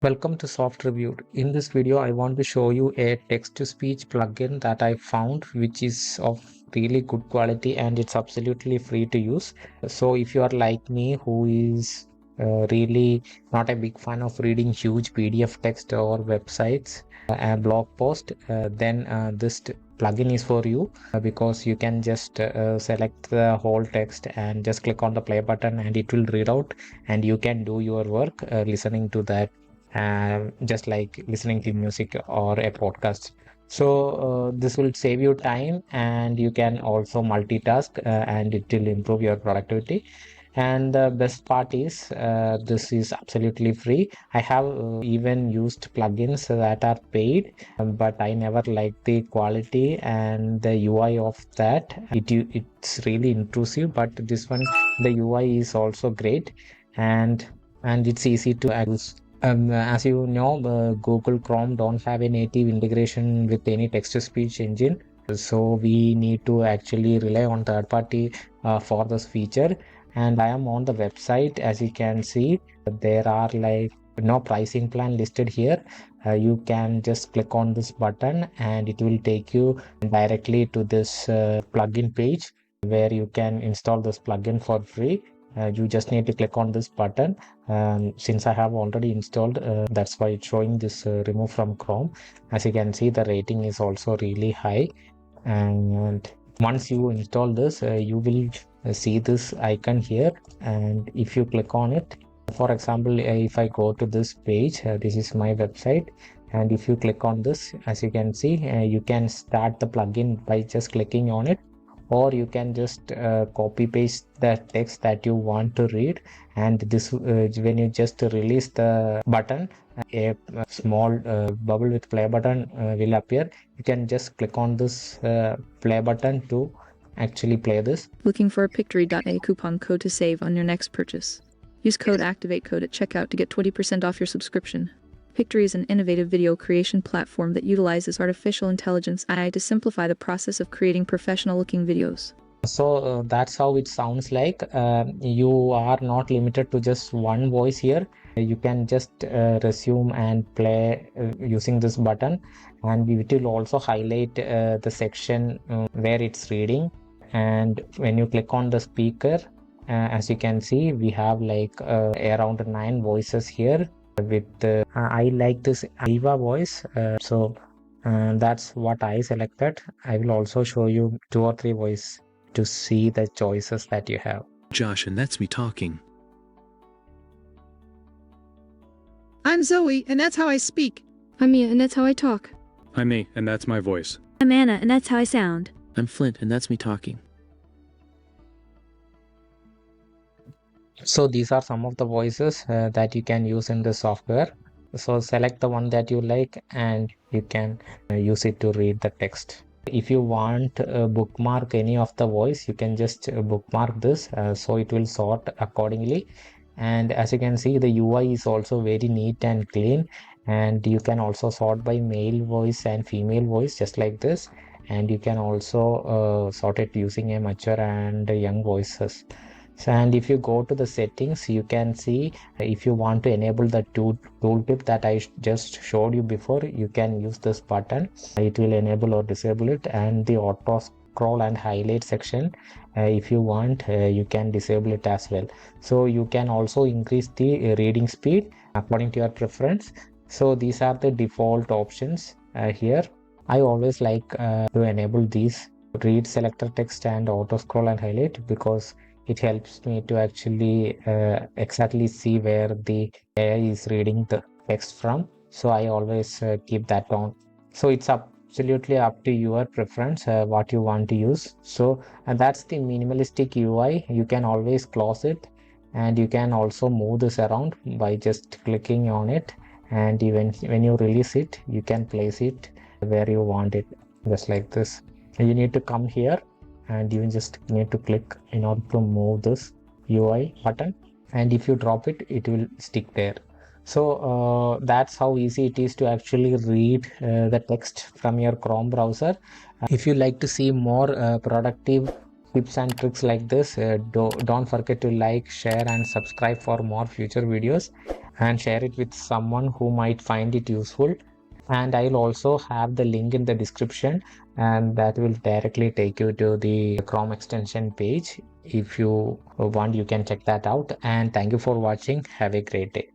Welcome to Soft Review. In this video, I want to show you a text-to-speech plugin that I found, which is of really good quality and it's absolutely free to use. So if you are like me, who is really not a big fan of reading huge PDF text or websites and blog post, then this plugin is for you because you can just select the whole text and just click on the play button and it will read out and you can do your work listening to that just like listening to music or a podcast. So this will save you time and you can also multitask and it will improve your productivity. And the best part is this is absolutely free. I have even used plugins that are paid, but I never liked the quality and the UI of that. It's really intrusive, but this one, the UI is also great, and it's easy to use. As you know, Google Chrome don't have a native integration with any text-to-speech engine, so we need to actually rely on third-party for this feature. And I am on the website. As you can see, there are like no pricing plan listed here. You can just click on this button and it will take you directly to this plugin page where you can install this plugin for free. You just need to click on this button. Since I have already installed, that's why it's showing this remove from Chrome. As you can see, the rating is also really high. And once you install this, you will see this icon here. And if you click on it, for example, if I go to this page, this is my website. And if you click on this, as you can see, you can start the plugin by just clicking on it, or you can just copy paste the text that you want to read. And this when you just release the button, a small bubble with play button will appear. You can just click on this play button to actually play this. Looking for a Pictory.a coupon code to save on your next purchase? Use code ActivateCode at checkout to get 20% off your subscription. Pictory is an innovative video creation platform that utilizes artificial intelligence AI to simplify the process of creating professional-looking videos. So that's how it sounds like. You are not limited to just one voice here. You can just resume and play using this button, and it will also highlight the section where it's reading. And when you click on the speaker, as you can see, we have like around 9 voices here with I like this Aiva voice, so that's what I selected. I will also show you 2 or 3 voices to see the choices that you have. Josh, and that's me talking. I'm Zoe, and that's how I speak. I'm Mia, and that's how I talk. I'm me, and that's my voice. I'm Anna, and that's how I sound. I'm Flint, and that's me talking. So these are some of the voices that you can use in the software. So select the one that you like and you can use it to read the text. If you want to bookmark any of the voice, you can just bookmark this, so it will sort accordingly. And as you can see, the UI is also very neat and clean, and you can also sort by male voice and female voice just like this. And you can also sort it using a mature and young voices. So, and if you go to the settings, you can see if you want to enable the tooltip that I just showed you before, you can use this button. It will enable or disable it. And the auto scroll and highlight section, if you want, you can disable it as well. So you can also increase the reading speed according to your preference. So these are the default options here. I always like to enable these read selector text and auto scroll and highlight, because it helps me to actually exactly see where the AI is reading the text from. So I always keep that on. So it's absolutely up to your preference what you want to use. So that's the minimalistic UI. You can always close it, and you can also move this around by just clicking on it. And even when you release it, you can place it where you want it, just like this. You need to come here and you just need to click in order to move this UI button, and if you drop it, it will stick there. So that's how easy it is to actually read the text from your Chrome browser. If you like to see more productive tips and tricks like this, don't forget to like, share and subscribe for more future videos. and share it with someone who might find it useful. And I'll also have the link in the description, and that will directly take you to the Chrome extension page. If you want, you can check that out. And thank you for watching. Have a great day.